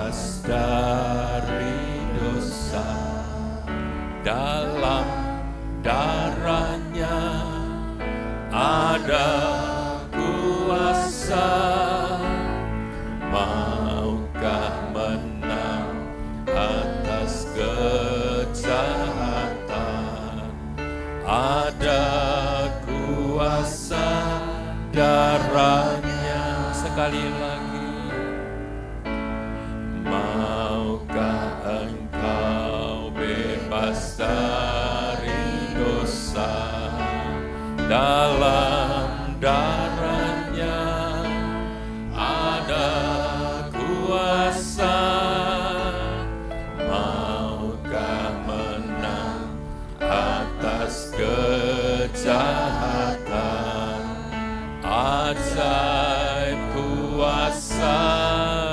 bebas dari dosa. Dalam darahnya ada kuasa. Maukah menang atas kejahatan? Ada kuasa darahnya. Sekali lagi, maukah engkau bebas dari dosa? Dalam darahnya ada kuasa. Maukah menang atas kejahatan? Ajaib kuasa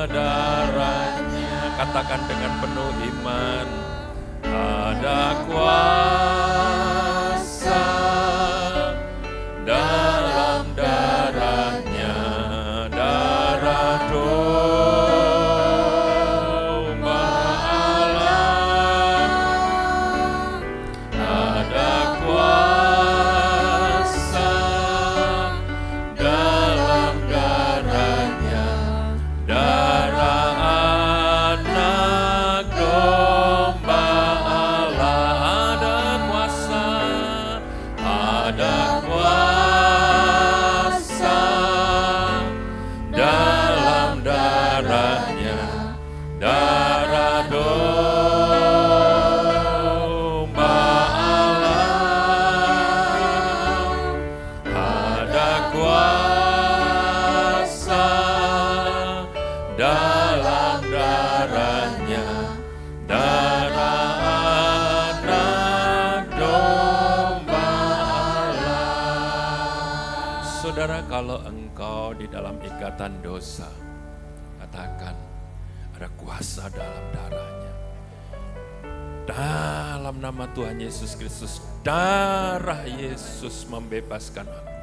darahnya. Katakan dengan penuh iman, ada kuasa dalam darahnya, darah domba Allah. Ada kuasa dalam darahnya, darah anak domba Allah. Ada kuasa, ada kuasa dalam darahnya, darah domba Allah. Ada kuasa dalam darahnya, darah anak domba Allah. Saudara, kalau engkau di dalam ikatan dosa, katakan ada kuasa dalam darahnya. Dalam nama Tuhan Yesus Kristus, darah Yesus membebaskan aku.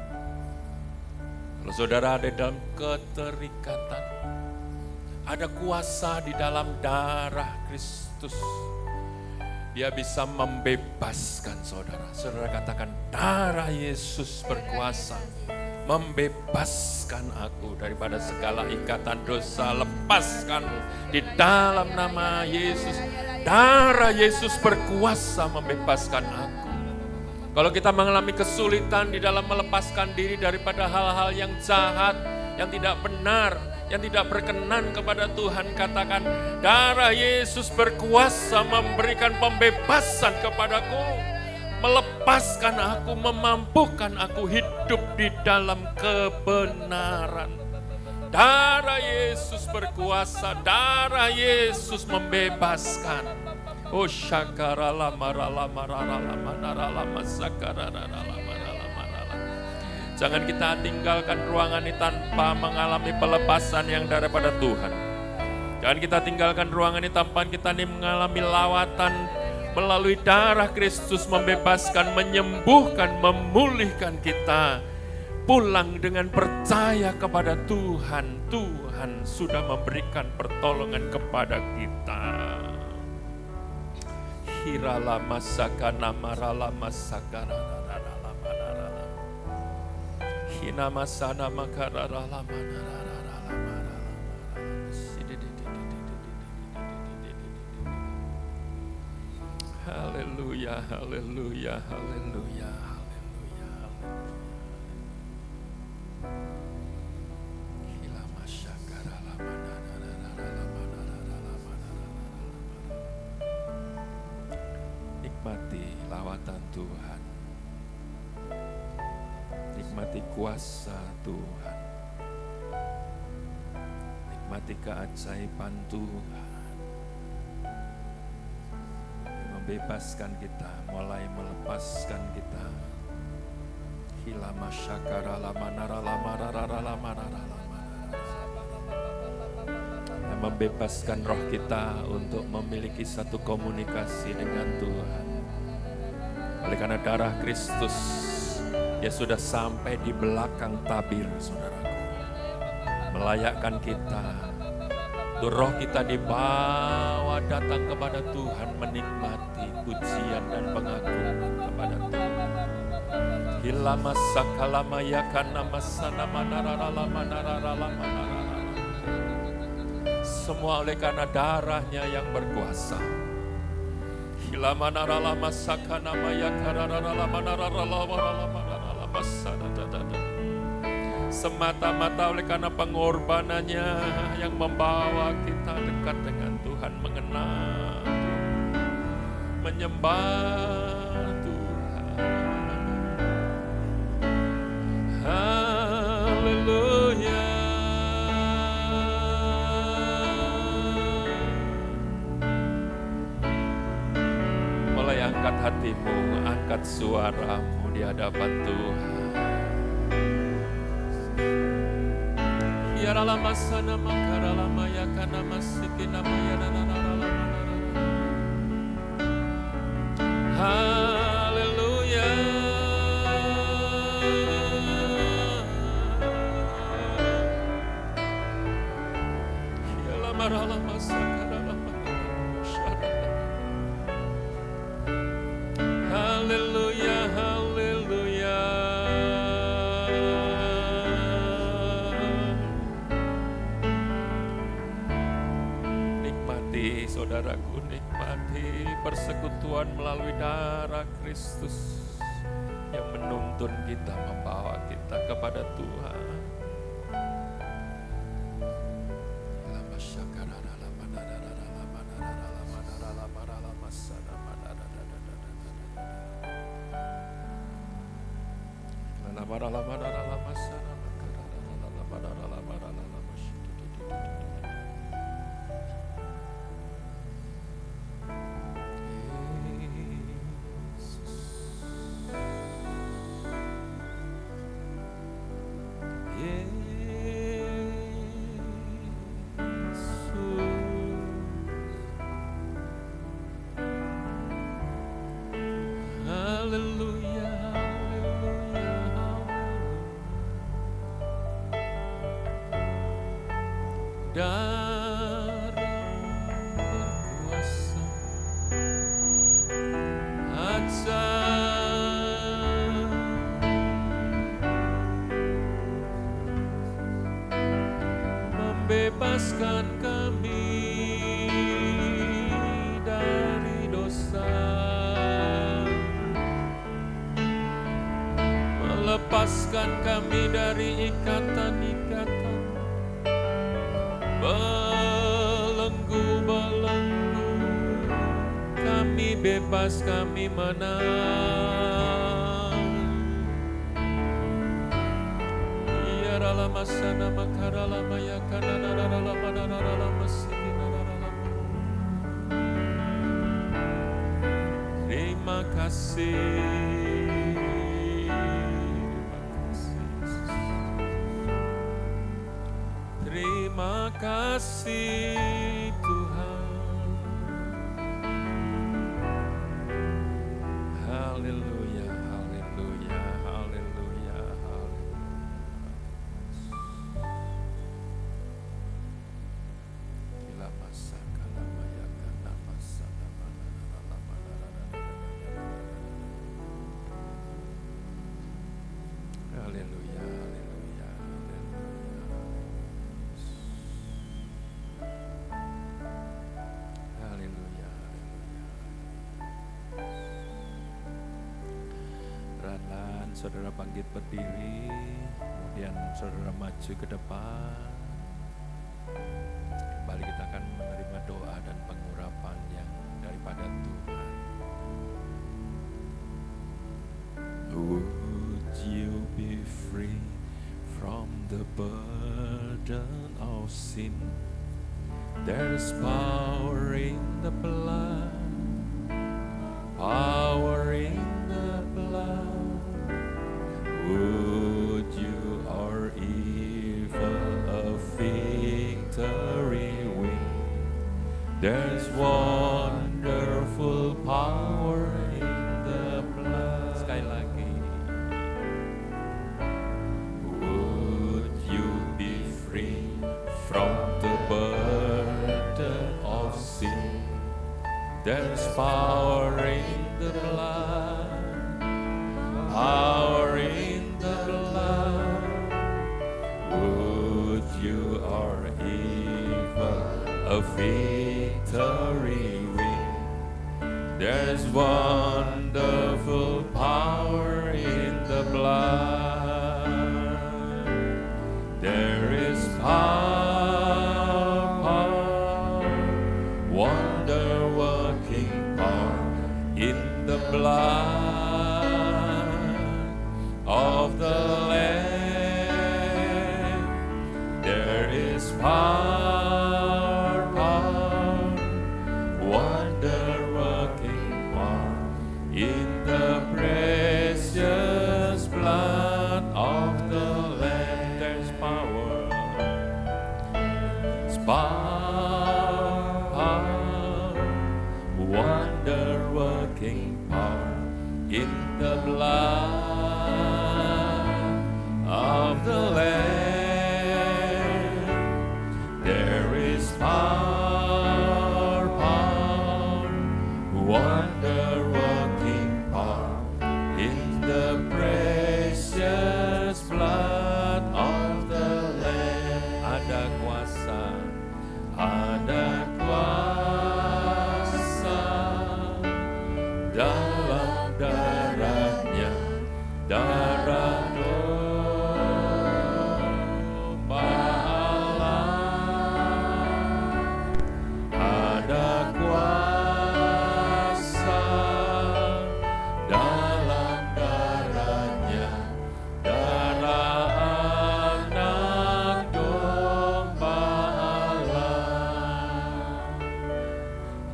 Kalau saudara ada dalam keterikatan, ada kuasa di dalam darah Kristus. Dia bisa membebaskan saudara. Saudara katakan, darah Yesus berkuasa membebaskan aku daripada segala ikatan dosa. Lepaskan di dalam nama Yesus. Darah Yesus berkuasa membebaskan aku. Kalau kita mengalami kesulitan di dalam melepaskan diri daripada hal-hal yang jahat, yang tidak benar, yang tidak berkenan kepada Tuhan, katakan, darah Yesus berkuasa memberikan pembebasan kepadaku, melepaskan aku, memampukan aku hidup di dalam kebenaran. Darah Yesus berkuasa, darah Yesus membebaskan. Oh syakarala marala marala manarala masakarala marala. Jangan kita tinggalkan ruangan ini tanpa mengalami pelepasan yang daripada Tuhan. Jangan kita tinggalkan ruangan ini tanpa kita mengalami lawatan melalui darah Kristus membebaskan, menyembuhkan, memulihkan kita. Pulang dengan percaya kepada Tuhan. Tuhan sudah memberikan pertolongan kepada kita. Hirala masakana marala masakara rarala manarala. Hina masana makara rarala manarala marala. Haleluya, haleluya, haleluya, haleluya, haleluya. Hila masyakara la manarala manarala manarala. Nikmati lawatan Tuhan. Nikmati kuasa Tuhan. Nikmati keajaiban Tuhan. Membebaskan kita, mulai melepaskan kita. Hila masyakara la manarala mararala manarala. Yang membebaskan roh kita untuk memiliki satu komunikasi dengan Tuhan. Oleh karena darah Kristus, dia sudah sampai di belakang tabir, saudaraku. Melayakkan kita roh kita dibawa datang kepada Tuhan, menikmati pujian dan pengakuan kepada Tuhan. Hilama sakalama yakana masana manarala manarala manarala. Semua oleh karena darahnya yang berkuasa. Hilama narala masakana mayakararala manarala manarala masana dadada. Semata-mata oleh karena pengorbanannya yang membawa kita dekat dengan Tuhan, mengenal, menyembah Tuhan. Haleluya. Mulai angkat hatimu, angkat suaramu di hadapan Tuhan. Yarala masana makarala mayakana masikina mayananarala. Haleluya. Yala marala masakarala masyara. Haleluya, haleluya. Nikmati, saudaraku, nikmati persekutuan melalui darah Kristus yang menuntun kita, membawa kita kepada Tuhan. Bebaskan kami dari dosa, melepaskan kami dari ikatan-ikatan, belenggu-belenggu. Kami bebas, kami menang. Yarala masana makarala mayakana narala manarala masikina narala. Terima kasih. Terima kasih Tuhan. Haleluya, haleluya, haleluya, haleluya. Kila masa kalamaya kana masa haleluya, haleluya, haleluya, haleluya. Peran-peran saudara bangkit berdiri, kemudian saudara maju ke depan. Kembali kita akan menerima doa dan pengurapan yang daripada Tuhan. Would you be free from the burden of sin? There's power in the blood, power in the blood. Would you or evil a victory win? There's wonderful power in the blood. Sekali lagi. Would you be free from the burden There's power in the blood, power in the blood. Would you are evil a victory win? There's wonderful power in the blood. There is power, wonder-working power in the blood of the Lamb. There is power, wonder-working power in the precious blood of the Lamb. There's power, wonder-working power in the blood of the Lamb. There is power, wonder-working power in the precious blood of the Lamb. Ada kuasa, ada kuasa dalam darahnya, darah domba Allah. Ada kuasa dalam darahnya, darah anak domba Allah.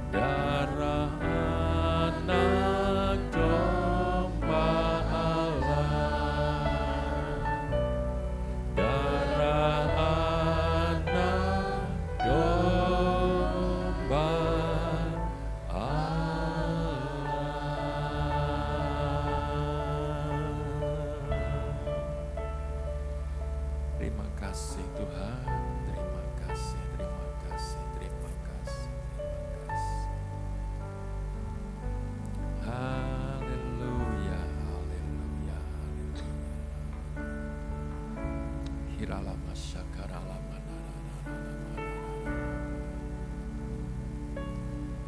Darah anak domba Allah. Darah anak domba Allah. Terima kasih Tuhan, terima kasih, terima kasih, terima kasih, terima kasih. Haleluya, haleluya, haleluya. Hiralama syakaralama nananana.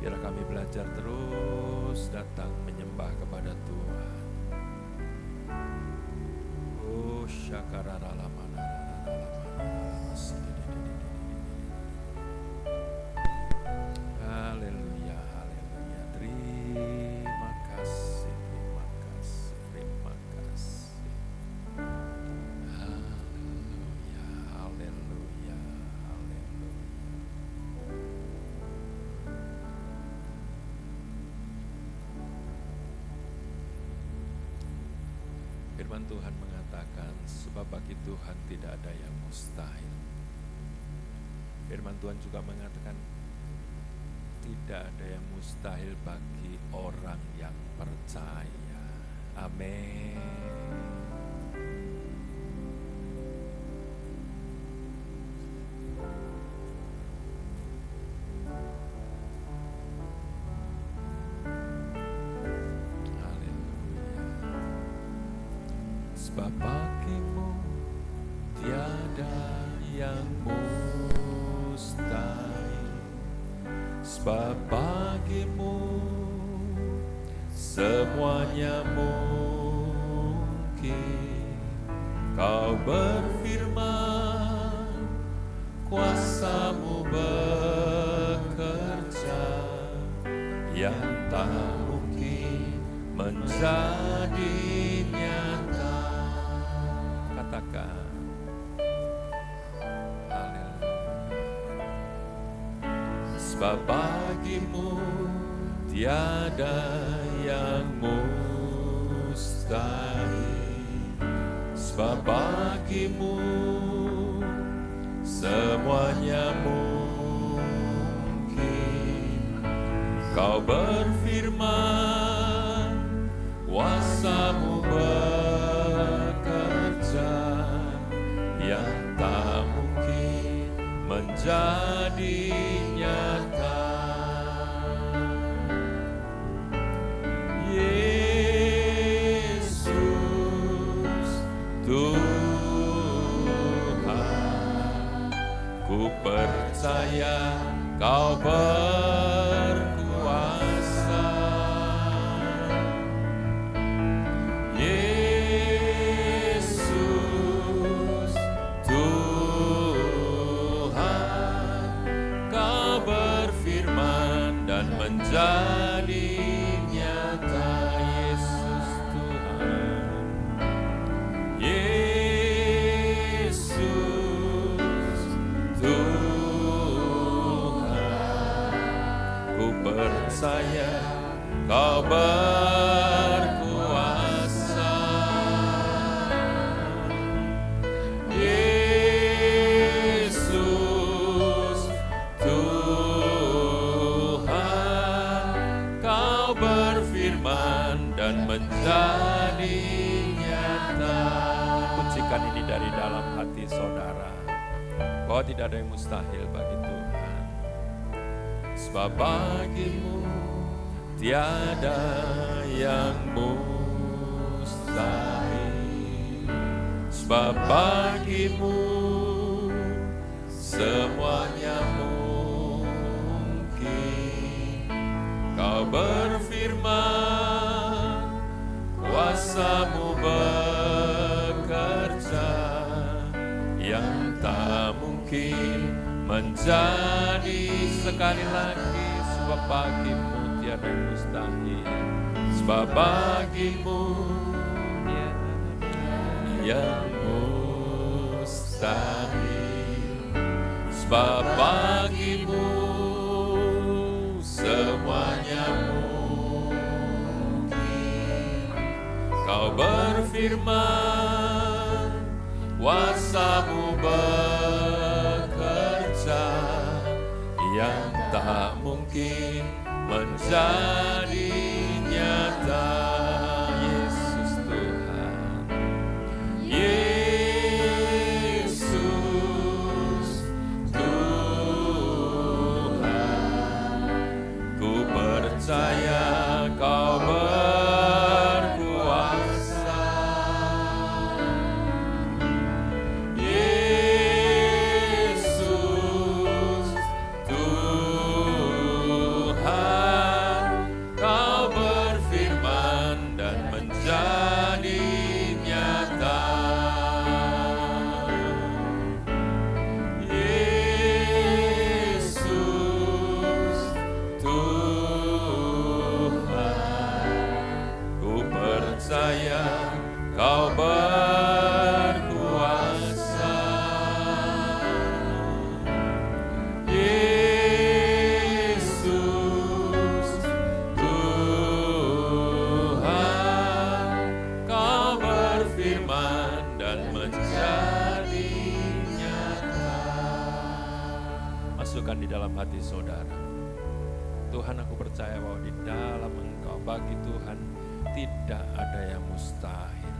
Biar kami belajar terus datang menyembah kepada Tuhan. Oh syakaralama nananana. Haleluya, haleluya. Terima kasih, terima kasih, terima kasih. Haleluya, haleluya, haleluya. Firman Tuhan mengatakan, sebab bagi Tuhan tidak ada yang mustahil. Firman Tuhan juga mengatakan, tidak ada yang mustahil bagi orang yang percaya. Amin. Haleluya. Sebab bagimu tiada yang mustahil. Sebab bagimu semuanya mungkin. Kau berfirman, kuasamu bekerja, yang tak mungkin menjadi nyata. Katakan, sebab bagimu tiada yang mustahil. Sebab bagimu semuanya mungkin. Kau berfirman, kuasamu bekerja, yang tak mungkin menjadi nyata. percaya Kau berkuasa. Yesus Tuhan, Kau berfirman dan menjadi nyata. Yesus Tuhan, Yesus Tuhan, ku percaya Kau berkuasa. Yesus Tuhan, Kau berfirman dan menjadi nyata. Pujikan ini dari dalam hati saudara, bahwa tidak ada yang mustahil bagi Tuhan. Sebab bagimu tiada yang mustahil. Sebab bagimu semuanya mungkin. Kau berfirman, kuasa-Mu bekerja, yang tak mungkin menjadi. Sekali lagi, sebab bagimu tiada yang mustahil. Sebab bagimu yang mustahil. Sebab bagimu semuanya mungkin. Kau berfirman, kuasa-Mu bekerja, yang tak mungkin menjadi nyata. Yesus Tuhan, Yesus Tuhan, ku percaya Kau berkuasa. Yesus Tuhan, Kau berfirman dan menjadi nyata. Yesus Tuhan, ku percaya Kau berkuasa. Yesus Tuhan, Kau berfirman dan menjadi nyata. Masukkan di dalam hati saudara, Tuhan, aku percaya bahwa di dalam Engkau, bagi Tuhan tidak ada yang mustahil.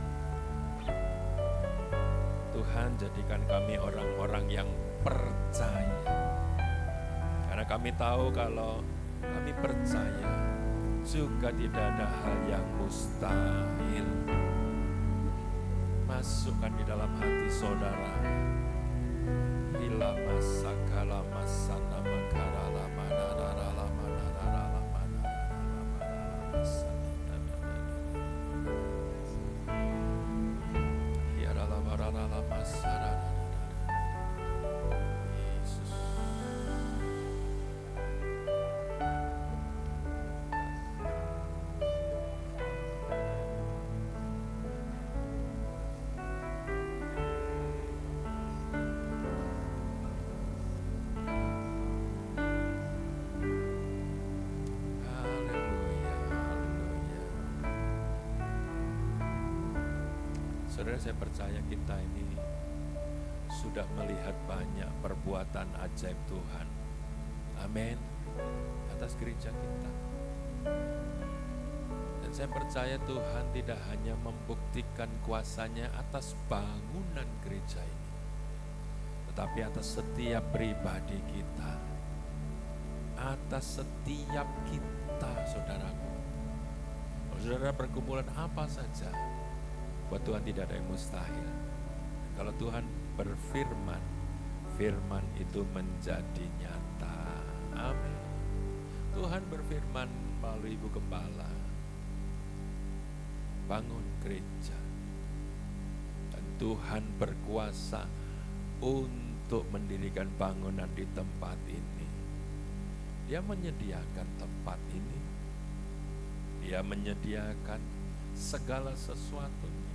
Tuhan, jadikan kami orang-orang yang percaya. Karena kami tahu kalau kami percaya, juga tidak ada hal yang mustahil. Masukkan di dalam hati saudara. Ilama sakala masana makara lama narara lama narara lama narara lama hiara lama narara lama sarara. Yesus. Saudara, saya percaya kita ini sudah melihat banyak perbuatan ajaib Tuhan. Amin. Atas gereja kita. Dan saya percaya Tuhan tidak hanya membuktikan kuasa-Nya atas bangunan gereja ini, tetapi atas setiap pribadi kita. Atas setiap kita, saudaraku. Kalau saudara pergumulan apa saja, buat Tuhan tidak ada yang mustahil. Kalau Tuhan berfirman, firman itu menjadi nyata. Amin. Tuhan berfirman melalui Ibu Gembala, bangun gereja. Dan Tuhan berkuasa untuk mendirikan bangunan di tempat ini. Dia menyediakan tempat ini. Dia menyediakan segala sesuatunya.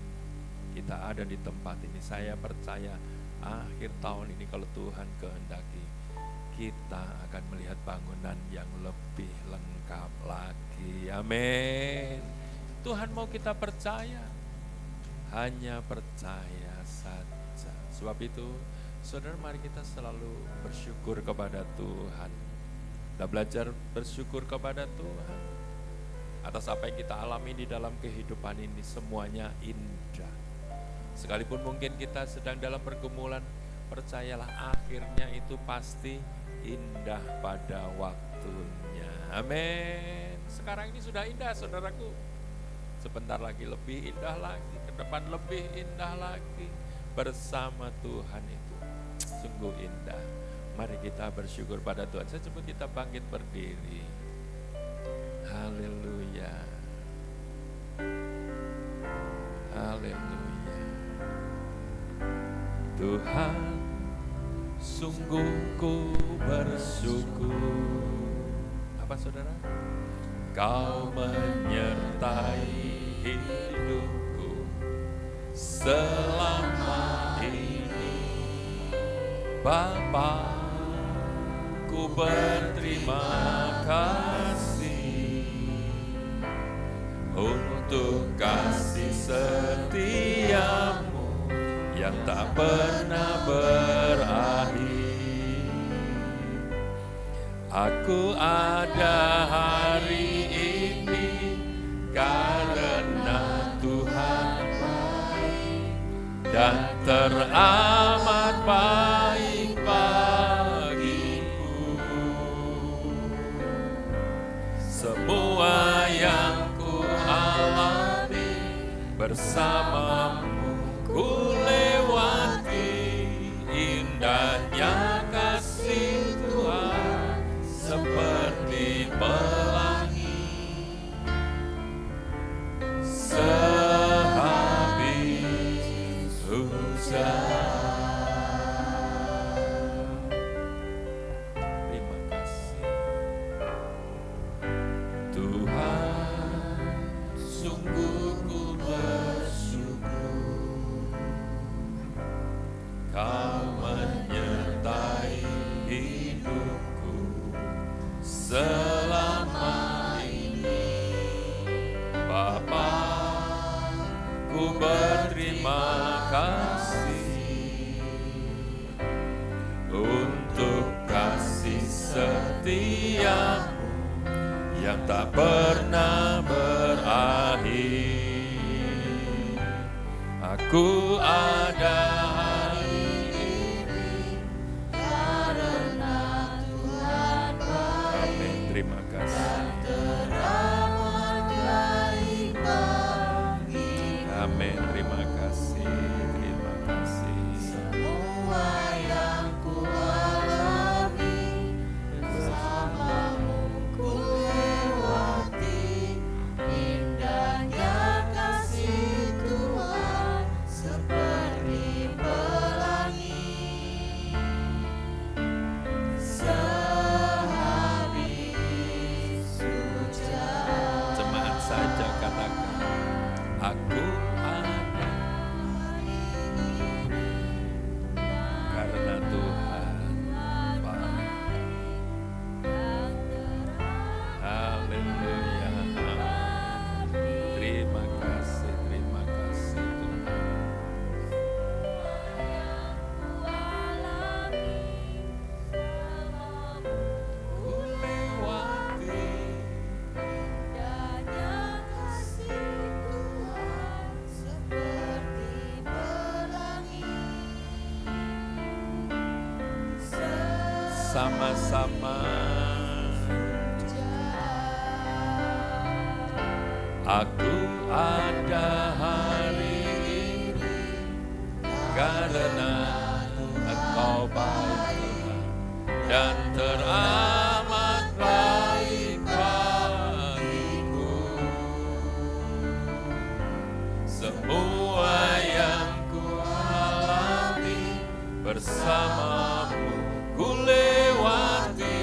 Kita ada di tempat ini. Saya percaya akhir tahun ini kalau Tuhan kehendaki, kita akan melihat bangunan yang lebih lengkap lagi. Amin. Tuhan mau kita percaya, hanya percaya saja. Sebab itu, saudara, mari kita selalu bersyukur kepada Tuhan. Kita belajar bersyukur kepada Tuhan atas apa yang kita alami di dalam kehidupan ini. Semuanya indah. Sekalipun mungkin kita sedang dalam pergumulan, percayalah akhirnya itu pasti indah pada waktunya. Amin. Sekarang ini sudah indah, saudaraku. Sebentar lagi lebih indah lagi, ke depan lebih indah lagi. Bersama Tuhan itu sungguh indah. Mari kita bersyukur pada Tuhan. Saya coba kita bangkit berdiri. Haleluya. Haleluya. Tuhan, sungguh ku bersyukur. Apa saudara? Kau menyertai hidupku selama ini. Bapa, ku berterima kasih untuk kasih setiamu yang tak pernah berakhir. Aku ada hari ini karena Tuhan baik dan teramat baik bagiku. Semua yang ku alami bersamamu ku lewati, indahnya kasih Tuhan seperti pelangi sehabis hujan. Terima kasih Tuhan, sungguh ku bersyukur. Kau menyertai hidupku selama ini. Bapa, ku berterima kasih untuk kasih setiamu yang tak pernah berakhir. Aku ada hari ini karena Tuhan baik. Amin. Terima kasih. Amin. Terima kasih. Terima kasih. Semua yang ku alami bersamamu ku lewati, indahnya kasih Tuhan seperti pelangi sehabis hujan. Jemaat saja katakan, aku ada karena Tuhan baik. Haleluya. Terima kasih Tuhan. Ku lewati, Indahnya kasih Tuhan seperti pelangi sama-sama aku ada hari ini karena Engkau baik. teramat baik bagiku. Semua yang ku alami bersamamu, ku lewati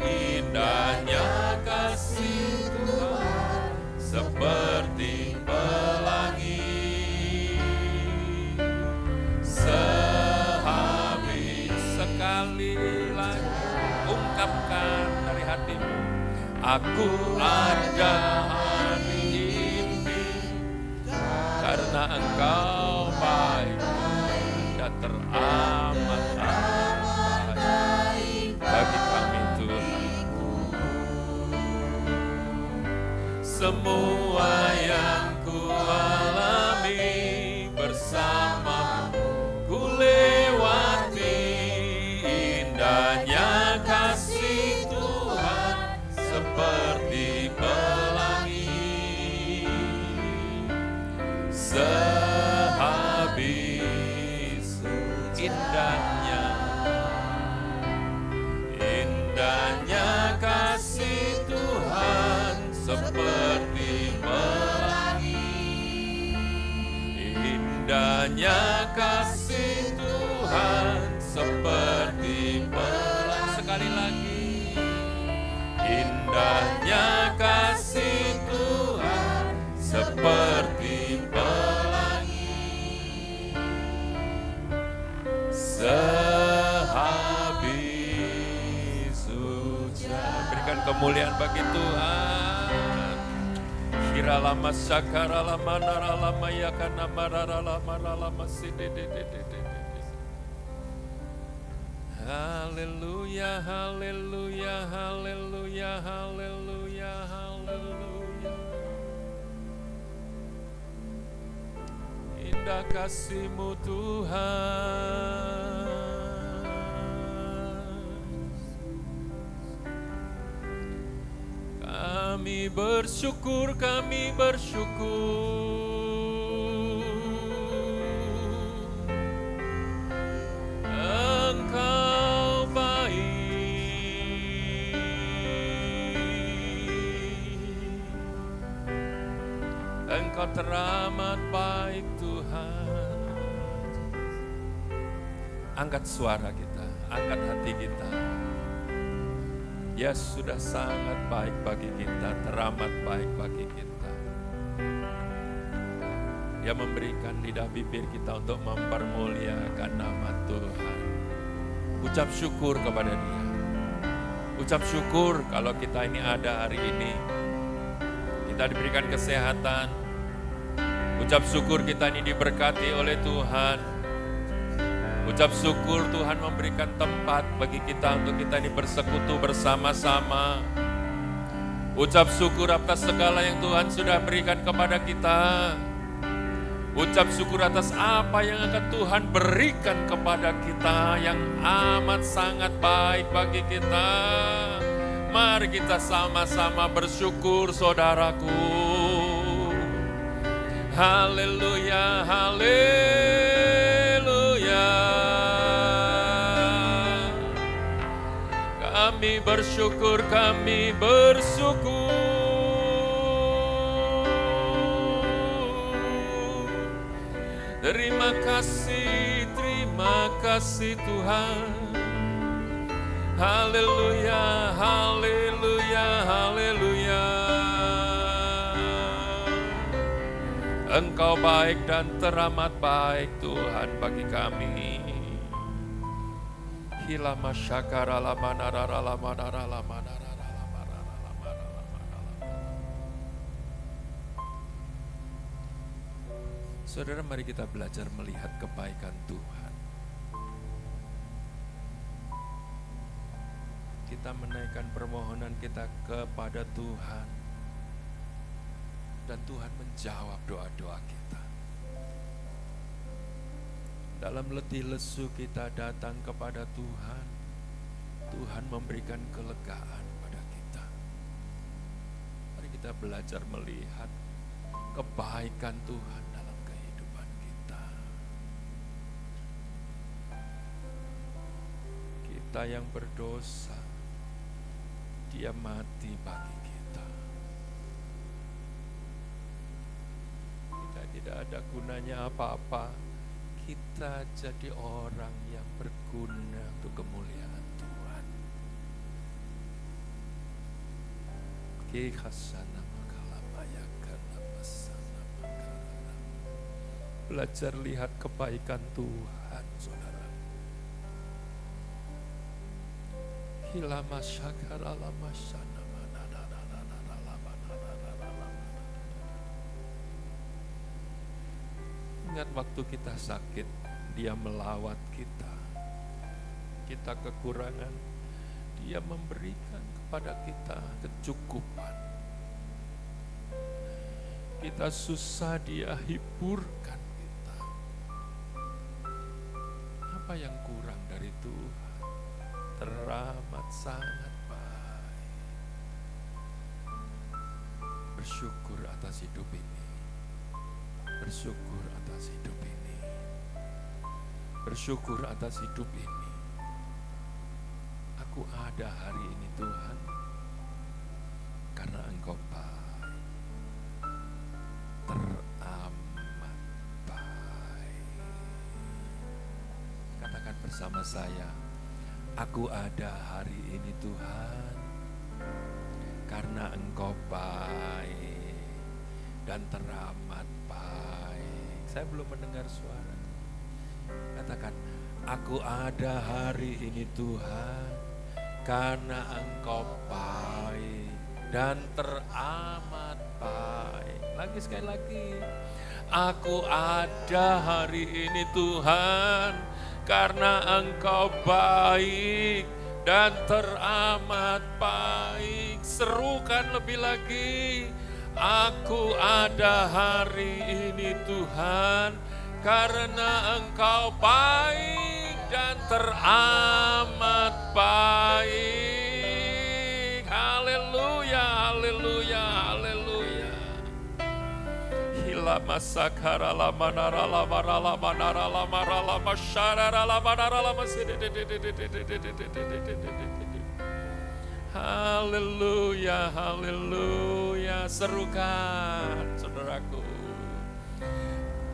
indahnya kasih Tuhan seperti pelangi. Sehabis sekali lagi ungkapkan dari hatimu, aku ada mimpi karena Engkau baik dan teramat baik bagi kami Tuhan. Semua yang ku alami bersamamu, ku lewati indahnya kasih Tuhan seperti pelangi. Sehabis indahnya kasih Tuhan seperti pelangi. Indahnya kasih Tuhan seperti pelangi. Sekali lagi, indahnya kasih Tuhan seperti pelangi. Sehabis hujan. Berikan kemuliaan bagi Tuhan. Kira lama sakara lama nara lama ya kana marara lama lama sidididididid. Haleluya, haleluya, haleluya, haleluya, haleluya. Indah kasih-Mu Tuhan. Kami bersyukur, kami bersyukur. Engkau baik. Engkau teramat baik Tuhan. Angkat suara kita, angkat hati kita. Ya sudah sangat baik bagi kita, teramat baik bagi kita. Dia memberikan lidah bibir kita untuk mempermuliakan nama Tuhan. Ucap syukur kepada Dia. Ucap syukur kalau kita ini ada hari ini. Kita diberikan kesehatan. Ucap syukur kita ini diberkati oleh Tuhan. Ucap syukur Tuhan memberikan tempat bagi kita untuk kita ini bersekutu bersama-sama. Ucap syukur atas segala yang Tuhan sudah berikan kepada kita. Ucap syukur atas apa yang akan Tuhan berikan kepada kita yang amat sangat baik bagi kita. Mari kita sama-sama bersyukur saudaraku. Haleluya, haleluya. Kami bersyukur, kami bersyukur. Terima kasih Tuhan. Haleluya, haleluya, haleluya. Engkau baik dan teramat baik Tuhan bagi kami. Hilama syakara lama narara lama narara lama narara lama narara lama narara. Saudara, mari kita belajar melihat kebaikan Tuhan. Kita menaikkan permohonan kita kepada Tuhan. Dan Tuhan menjawab doa-doa kita. Dalam letih lesu kita datang kepada Tuhan. Tuhan memberikan kelegaan pada kita. Mari kita belajar melihat kebaikan Tuhan dalam kehidupan kita. kita yang berdosa, Dia mati bagi kita. Kita tidak ada gunanya apa-apa. Kita jadi orang yang berguna untuk kemuliaan Tuhan. Kehasana makalamayakan namasana makalala. Belajar lihat kebaikan Tuhan, saudara. Hilama syakara lama sana ingat waktu kita sakit, Dia melawat kita. Kita kekurangan, Dia memberikan kepada kita kecukupan. Kita susah, Dia hiburkan kita. Apa yang kurang dari Tuhan? Teramat sangat baik. Bersyukur atas hidup ini. Bersyukur atas hidup ini. Bersyukur atas hidup ini. Aku ada hari ini Tuhan, karena Engkau baik. Teramat baik. Katakan bersama saya, aku ada hari ini Tuhan, karena Engkau baik dan teramat baik. Saya belum mendengar suara. Katakan, aku ada hari ini Tuhan, karena Engkau baik dan teramat baik. Lagi, sekali lagi. Aku ada hari ini Tuhan, karena Engkau baik dan teramat baik. Serukan lebih lagi. Aku ada hari ini Tuhan, karena Engkau baik dan teramat baik. Haleluya, haleluya, haleluya. Hilama sakara lama nara lama lama nara lama lama syarara lama nara lama. Haleluya, haleluya. Serukan, saudaraku.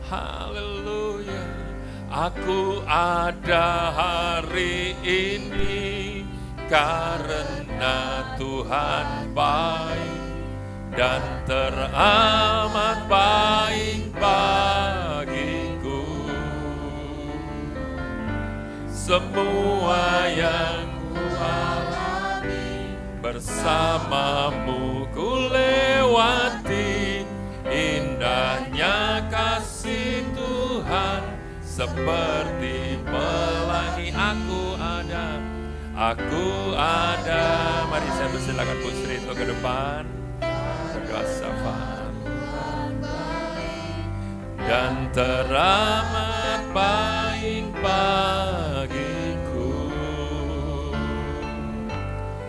Haleluya. Aku ada hari ini karena Tuhan baik dan teramat baik bagiku. Semua yang kualami bersamamu ku lewati, indahnya kasih Tuhan seperti pelangi. Aku ada. Mari saya persilakan Bu Sri untuk ke depan. Berdoa syafaat. Dan teramat baik bagiku.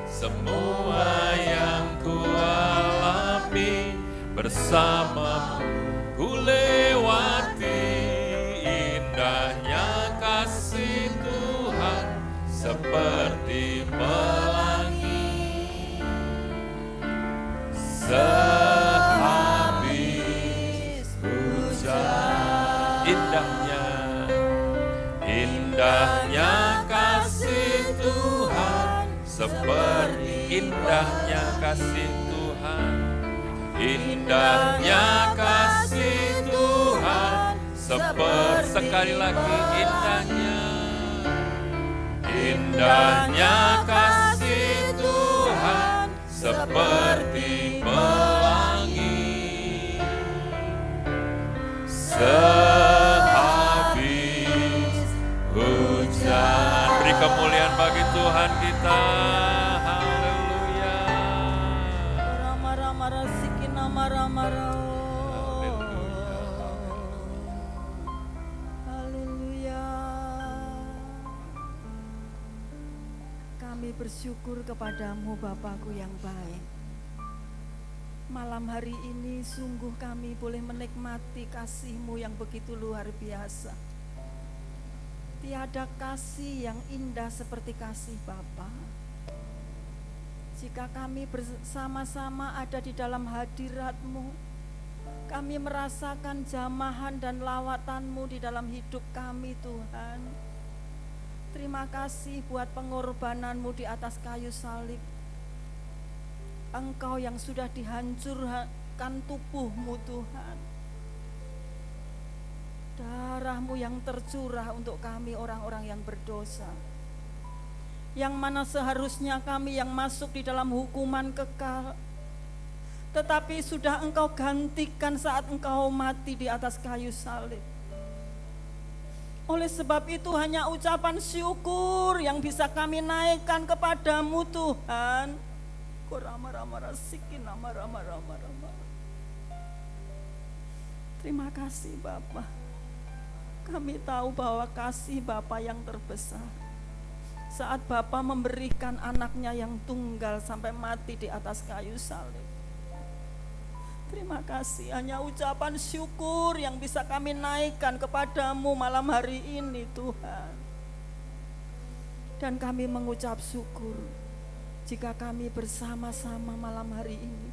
Semua yang kualami bersamamu ku lewati, indahnya kasih Tuhan seperti pelangi. Sehabis hujan, indahnya kasih Tuhan seperti indahnya kasih Tuhan. Indahnya kasih Tuhan seperti, sekali lagi, indahnya kasih Tuhan seperti pelangi. Sehabis hujan. Beri kemuliaan bagi Tuhan kita. Haleluya. Kami bersyukur kepadamu Bapakku yang baik. Malam hari ini sungguh kami boleh menikmati kasih-Mu yang begitu luar biasa. Tiada kasih yang indah seperti kasih Bapa. Jika kami bersama-sama ada di dalam hadirat-Mu, kami merasakan jamahan dan lawatan-Mu di dalam hidup kami Tuhan. Terima kasih buat pengorbanan-Mu di atas kayu salib. Engkau yang sudah dihancurkan tubuh-Mu Tuhan. Darah-Mu yang tercurah untuk kami orang-orang yang berdosa, yang mana seharusnya kami yang masuk di dalam hukuman kekal, tetapi sudah Engkau gantikan saat Engkau mati di atas kayu salib. Oleh sebab itu hanya ucapan syukur yang bisa kami naikkan kepadamu Tuhan. Terima kasih Bapa. Kami tahu bahwa kasih Bapa yang terbesar saat Bapa memberikan anaknya yang tunggal sampai mati di atas kayu salib. Terima kasih, hanya ucapan syukur yang bisa kami naikkan kepadamu malam hari ini Tuhan. Dan kami mengucap syukur jika kami bersama-sama malam hari ini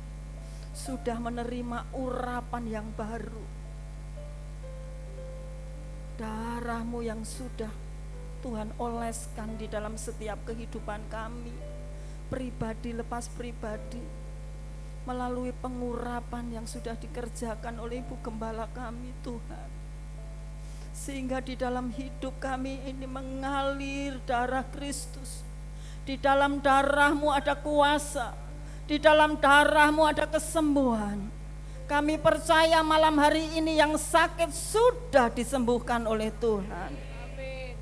sudah menerima urapan yang baru. Darah-Mu yang sudah Tuhan oleskan di dalam setiap kehidupan kami, pribadi lepas pribadi, melalui pengurapan yang sudah dikerjakan oleh Ibu Gembala kami Tuhan. Sehingga di dalam hidup kami ini mengalir darah Kristus. Di dalam darah-Mu ada kuasa, di dalam darah-Mu ada kesembuhan. Kami percaya malam hari ini yang sakit sudah disembuhkan oleh Tuhan. Amin.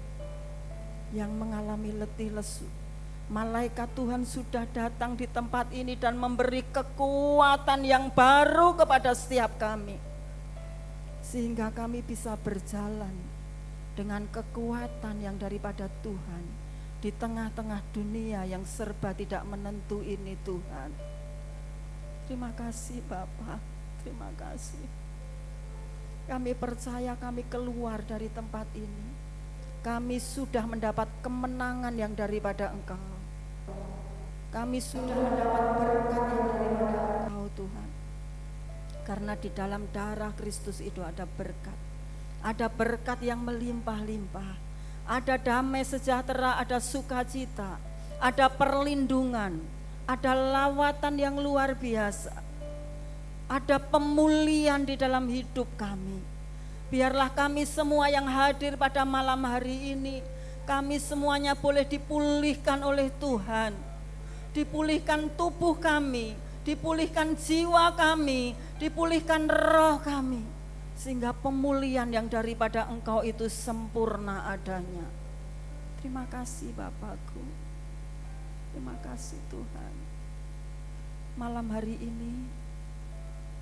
Yang mengalami letih lesu, malaikat Tuhan sudah datang di tempat ini dan memberi kekuatan yang baru kepada setiap kami. Sehingga kami bisa berjalan dengan kekuatan yang daripada Tuhan di tengah-tengah dunia yang serba tidak menentu ini Tuhan. Terima kasih Bapak. Terima kasih. Kami percaya kami keluar dari tempat ini, kami sudah mendapat kemenangan yang daripada Engkau. Kami sudah mendapat berkat yang daripada Engkau Tuhan. Karena di dalam darah Kristus itu ada berkat. Ada berkat yang melimpah-limpah. Ada damai sejahtera, ada sukacita, ada perlindungan, ada lawatan yang luar biasa. Ada pemulihan di dalam hidup kami. Biarlah kami semua yang hadir pada malam hari ini, kami semuanya boleh dipulihkan oleh Tuhan. Dipulihkan tubuh kami, dipulihkan jiwa kami, dipulihkan roh kami. Sehingga pemulihan yang daripada Engkau itu sempurna adanya. Terima kasih Bapakku. Terima kasih Tuhan. Malam hari ini,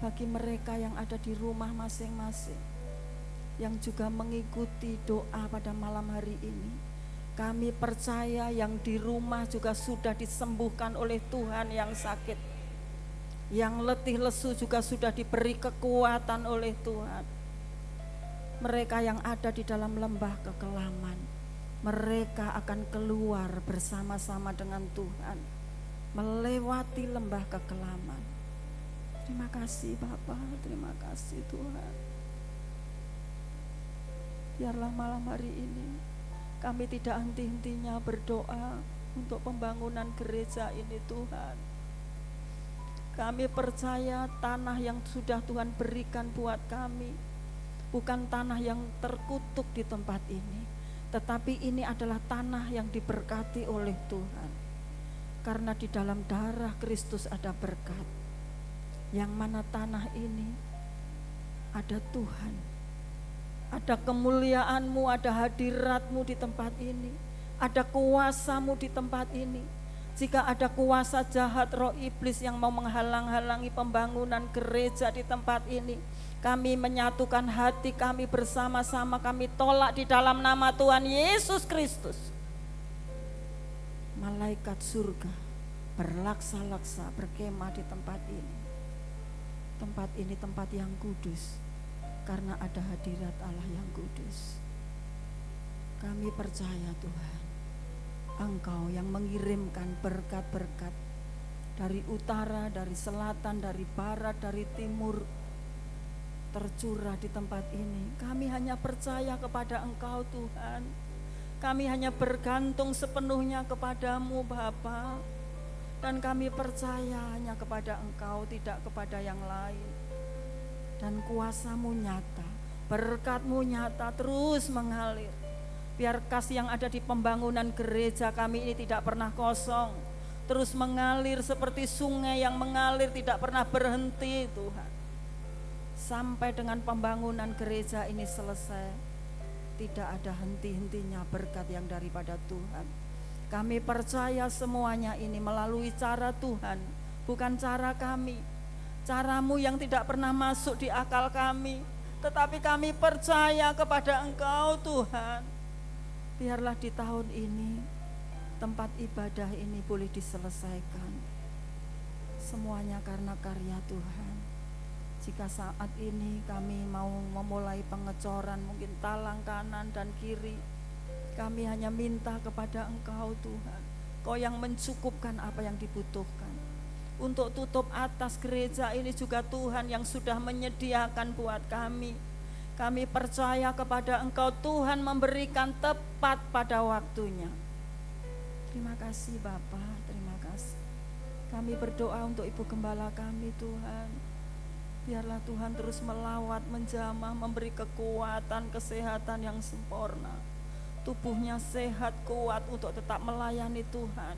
bagi mereka yang ada di rumah masing-masing, yang juga mengikuti doa pada malam hari ini, kami percaya yang di rumah juga sudah disembuhkan oleh Tuhan yang sakit. Yang letih lesu juga sudah diberi kekuatan oleh Tuhan. Mereka yang ada di dalam lembah kekelaman, mereka akan keluar bersama-sama dengan Tuhan, melewati lembah kekelaman. Terima kasih Bapa, terima kasih Tuhan. Biarlah malam hari ini kami tidak henti-hentinya berdoa untuk pembangunan gereja ini Tuhan. Kami percaya tanah yang sudah Tuhan berikan buat kami bukan tanah yang terkutuk di tempat ini, tetapi ini adalah tanah yang diberkati oleh Tuhan. Karena di dalam darah Kristus ada berkat. Yang mana tanah ini ada Tuhan, ada kemuliaan-Mu, ada hadirat-Mu di tempat ini, ada kuasa-Mu di tempat ini. Jika ada kuasa jahat roh iblis yang mau menghalang-halangi pembangunan gereja di tempat ini, kami menyatukan hati kami bersama-sama, kami tolak di dalam nama Tuhan Yesus Kristus. Malaikat surga berlaksa-laksa berkemah di tempat ini. Tempat ini tempat yang kudus karena ada hadirat Allah yang kudus. Kami percaya Tuhan, Engkau yang mengirimkan berkat-berkat dari utara, dari selatan, dari barat, dari timur, tercurah di tempat ini. Kami hanya percaya kepada Engkau Tuhan. Kami hanya bergantung sepenuhnya kepadamu Bapa. Dan kami percaya hanya kepada Engkau, tidak kepada yang lain. Dan kuasa-Mu nyata, berkat-Mu nyata terus mengalir. Biar kas yang ada di pembangunan gereja kami ini tidak pernah kosong, terus mengalir seperti sungai yang mengalir tidak pernah berhenti Tuhan. Sampai dengan pembangunan gereja ini selesai, tidak ada henti-hentinya berkat yang daripada Tuhan. Kami percaya semuanya ini melalui cara Tuhan, bukan cara kami. Cara-Mu yang tidak pernah masuk di akal kami, tetapi kami percaya kepada Engkau Tuhan. Biarlah di tahun ini tempat ibadah ini boleh diselesaikan. Semuanya karena karya Tuhan. Jika saat ini kami mau memulai pengecoran, mungkin talang kanan dan kiri, kami hanya minta kepada Engkau Tuhan, Kau yang mencukupkan apa yang dibutuhkan. Untuk tutup atas gereja ini juga Tuhan yang sudah menyediakan buat kami. Kami percaya kepada Engkau Tuhan memberikan tepat pada waktunya. Terima kasih Bapa, terima kasih. Kami berdoa untuk Ibu Gembala kami Tuhan. Biarlah Tuhan terus melawat, menjamah, memberi kekuatan, kesehatan yang sempurna. Tubuhnya sehat, kuat untuk tetap melayani Tuhan.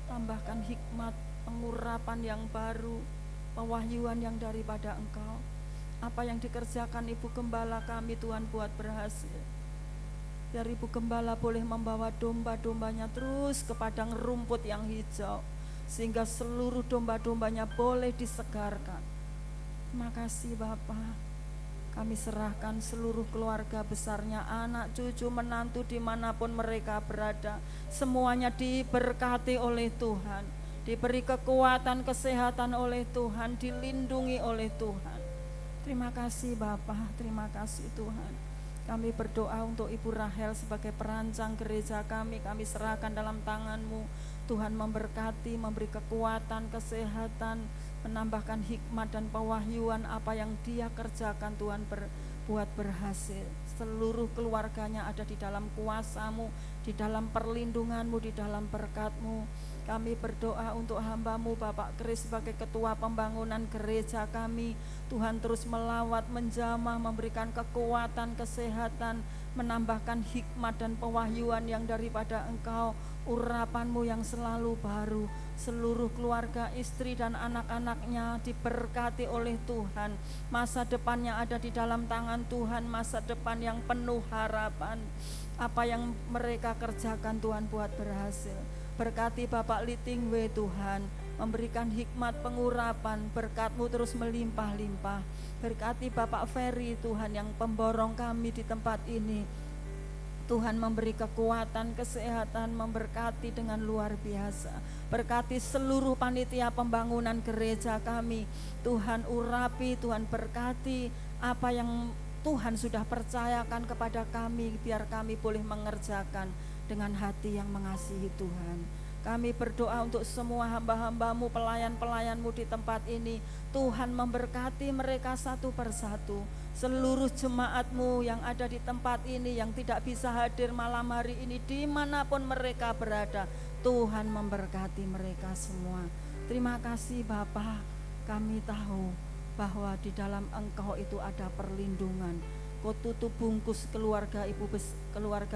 Tambahkan hikmat, pengurapan yang baru, pewahyuan yang daripada Engkau. Apa yang dikerjakan Ibu Gembala kami Tuhan buat berhasil. Biar Ibu Gembala boleh membawa domba-dombanya terus ke padang rumput yang hijau, sehingga seluruh domba-dombanya boleh disegarkan. Terima kasih Bapa. Kami serahkan seluruh keluarga besarnya, anak, cucu, menantu dimanapun mereka berada. Semuanya diberkati oleh Tuhan, diberi kekuatan, kesehatan oleh Tuhan, dilindungi oleh Tuhan. Terima kasih Bapa, terima kasih Tuhan. Kami berdoa untuk Ibu Rahel sebagai perancang gereja kami serahkan dalam tangan-Mu. Tuhan memberkati, memberi kekuatan, kesehatan, menambahkan hikmat dan pewahyuan apa yang dia kerjakan Tuhan buat berhasil. Seluruh keluarganya ada di dalam kuasa-Mu, di dalam perlindungan-Mu, di dalam berkat-Mu. Kami berdoa untuk hamba-Mu Bapak Kris sebagai ketua pembangunan gereja kami. Tuhan terus melawat, menjamah, memberikan kekuatan, kesehatan, menambahkan hikmat dan pewahyuan yang daripada Engkau, urapan-Mu yang selalu baru. Seluruh keluarga, istri dan anak-anaknya diberkati oleh Tuhan. Masa depannya ada di dalam tangan Tuhan, masa depan yang penuh harapan. Apa yang mereka kerjakan Tuhan buat berhasil. Berkati Bapak Litingwe Tuhan, memberikan hikmat pengurapan, berkat-Mu terus melimpah-limpah. Berkati Bapak Ferry Tuhan yang pemborong kami di tempat ini. Tuhan memberi kekuatan, kesehatan, memberkati dengan luar biasa. Berkati seluruh panitia pembangunan gereja kami. Tuhan urapi, Tuhan berkati apa yang Tuhan sudah percayakan kepada kami, biar kami boleh mengerjakan dengan hati yang mengasihi Tuhan. Kami berdoa untuk semua hamba-hamba-Mu, pelayan-pelayan-Mu di tempat ini. Tuhan memberkati mereka satu persatu. Seluruh jemaat-Mu yang ada di tempat ini, yang tidak bisa hadir malam hari ini, dimanapun mereka berada, Tuhan memberkati mereka semua. Terima kasih Bapa. Kami tahu bahwa di dalam Engkau itu ada perlindungan. Kau tutup bungkus keluarga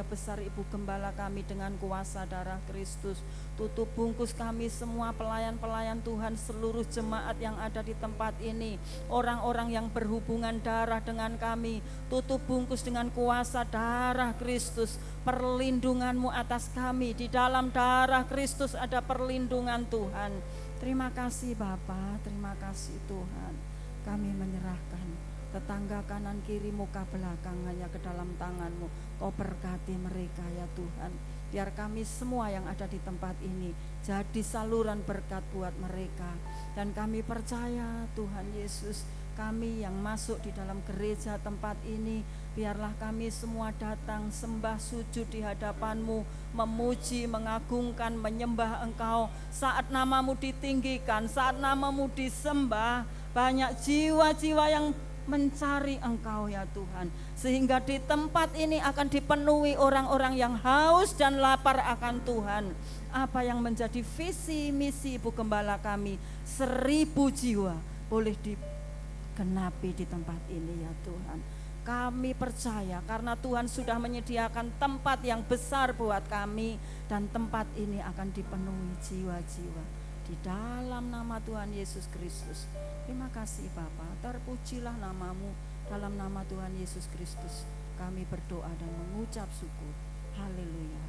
besar Ibu Gembala kami dengan kuasa darah Kristus. Tutup bungkus kami semua pelayan-pelayan Tuhan, seluruh jemaat yang ada di tempat ini, orang-orang yang berhubungan darah dengan kami. Tutup bungkus dengan kuasa darah Kristus. Perlindungan-Mu atas kami, di dalam darah Kristus ada perlindungan Tuhan. Terima kasih Bapa, terima kasih Tuhan. Kami menyerahkan tetangga kanan kiri, muka belakang hanya ke dalam tangan-Mu. Kau berkati mereka ya Tuhan. Biar kami semua yang ada di tempat ini jadi saluran berkat buat mereka. Dan kami percaya Tuhan Yesus, kami yang masuk di dalam gereja tempat ini Biarlah kami semua datang sembah sujud di hadapan-Mu, memuji, mengagungkan, menyembah Engkau. Saat nama-Mu ditinggikan, saat nama-Mu disembah, banyak jiwa-jiwa yang mencari Engkau ya Tuhan. Sehingga di tempat ini akan dipenuhi orang-orang yang haus dan lapar akan Tuhan. Apa yang menjadi visi misi Ibu Gembala kami, 1000 jiwa boleh digenapi di tempat ini ya Tuhan. Kami percaya karena Tuhan sudah menyediakan tempat yang besar buat kami, dan tempat ini akan dipenuhi jiwa-jiwa di dalam nama Tuhan Yesus Kristus. Terima kasih Bapa, terpujilah nama-Mu. Dalam nama Tuhan Yesus Kristus kami berdoa dan mengucap syukur. Haleluya.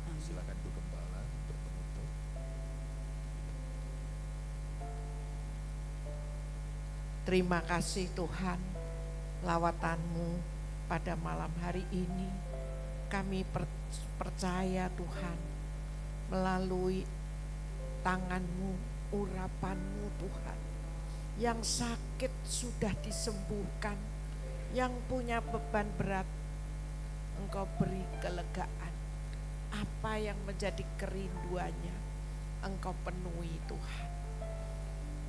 Amin. Silakan Bu Gembala untuk penutup. Terima kasih Tuhan, lawatan-Mu pada malam hari ini. Kami percaya Tuhan, melalui tangan-Mu, urapan-Mu Tuhan, yang sakit sudah disembuhkan, yang punya beban berat Engkau beri kelegaan. Apa yang menjadi kerinduannya Engkau penuhi Tuhan.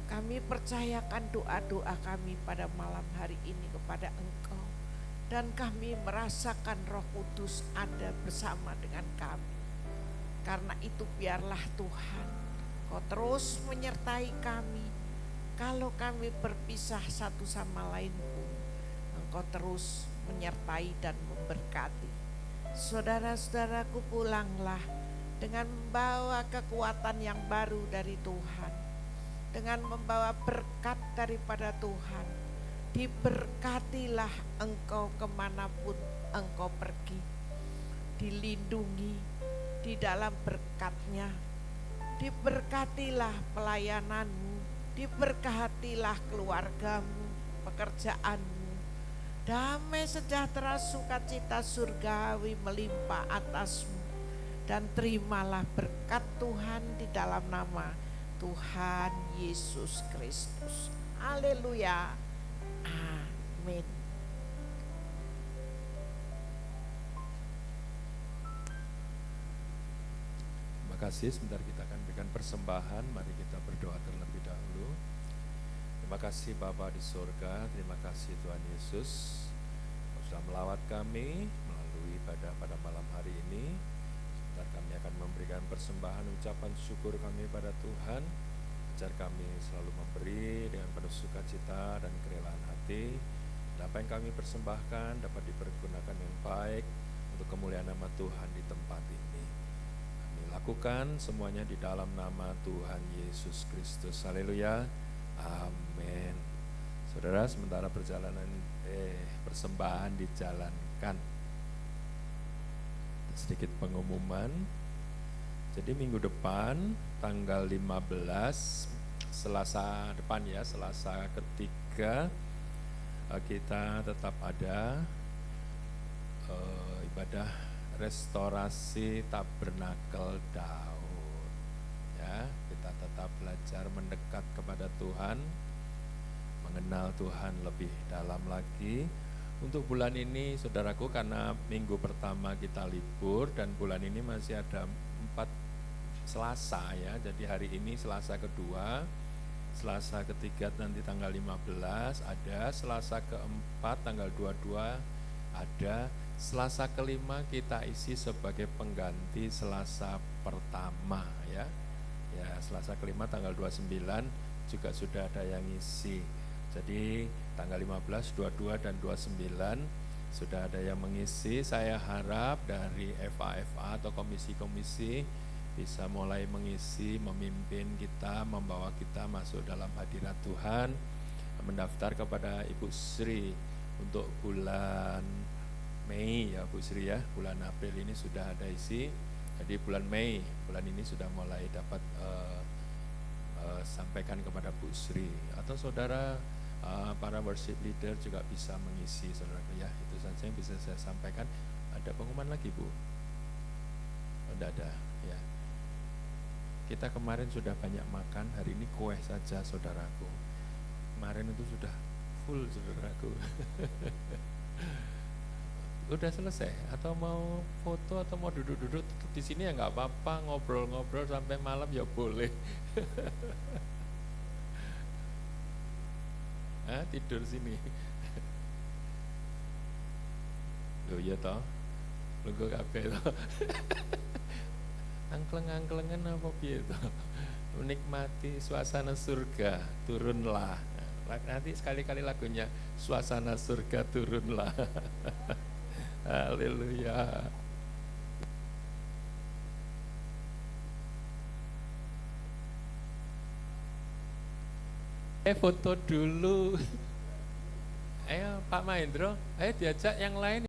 Kami percayakan doa-doa kami pada malam hari ini kepada Engkau, dan kami merasakan Roh Kudus ada bersama dengan kami. Karena itu biarlah Tuhan Kau terus menyertai kami. Kalau kami berpisah satu sama lain pun, Engkau terus menyertai dan memberkati. Saudara-saudaraku, pulanglah dengan membawa kekuatan yang baru dari Tuhan, dengan membawa berkat daripada Tuhan. Diberkatilah engkau kemanapun engkau pergi, dilindungi di dalam berkat-Nya. Diberkatilah pelayananmu, diberkatilah keluargamu, pekerjaanmu. Damai sejahtera sukacita surgawi melimpah atasmu, dan terimalah berkat Tuhan di dalam nama Tuhan Yesus Kristus. Haleluya. Amin. Terima kasih. Sebentar kita akan berikan persembahan. Mari kita berdoa terlebih dahulu. Terima kasih Bapa di surga, terima kasih Tuhan Yesus sudah melawat kami melalui pada malam hari ini. Sebentar kami akan memberikan persembahan ucapan syukur kami pada Tuhan. Ajar kami selalu memberi dengan penuh sukacita dan kerelaan hati. Dan apa yang kami persembahkan dapat dipergunakan yang baik untuk kemuliaan nama Tuhan di tempat ini. Kami lakukan semuanya di dalam nama Tuhan Yesus Kristus. Haleluya. Amin. Saudara, sementara perjalanan persembahan dijalankan, sedikit pengumuman. Jadi minggu depan tanggal 15 Selasa depan ya, Selasa ketiga, kita tetap ada ibadah restorasi tabernakel Daud. Ya, kita tetap belajar mendekat kepada Tuhan, mengenal Tuhan lebih dalam lagi. Untuk bulan ini saudaraku, karena minggu pertama kita libur dan bulan ini masih ada 4 Selasa ya, jadi hari ini Selasa kedua, Selasa ketiga nanti tanggal 15 ada, Selasa keempat tanggal 22 ada, Selasa kelima kita isi sebagai pengganti Selasa pertama ya. Ya, Selasa kelima tanggal 29 juga sudah ada yang isi. Jadi tanggal 15, 22 dan 29 sudah ada yang mengisi. Saya harap dari FA-FA atau komisi-komisi bisa mulai mengisi, memimpin kita, membawa kita masuk dalam hadirat Tuhan, mendaftar kepada Ibu Sri untuk bulan Mei ya Bu Sri ya. Bulan April ini sudah ada isi. Jadi bulan Mei, bulan ini sudah mulai dapat sampaikan kepada Bu Sri. Atau saudara para worship leader juga bisa mengisi saudara ya. Itu saja yang bisa saya sampaikan. Ada pengumuman lagi Bu? Tidak ada ya. Kita kemarin sudah banyak makan, hari ini kue saja saudaraku. Kemarin itu sudah full saudaraku. Udah selesai atau mau foto atau mau duduk-duduk tetap di sini ya nggak apa-apa, ngobrol-ngobrol sampai malam ya boleh. Tidur sini. Loh ya toh, lungguh kabeh toh. Angkleng-angklengan apa piye toh? Menikmati suasana surga, turunlah. Nanti sekali-kali lagunya suasana surga turunlah. Haleluya. Foto dulu. Ayo Pak Mahendro, ayo diajak yang lain.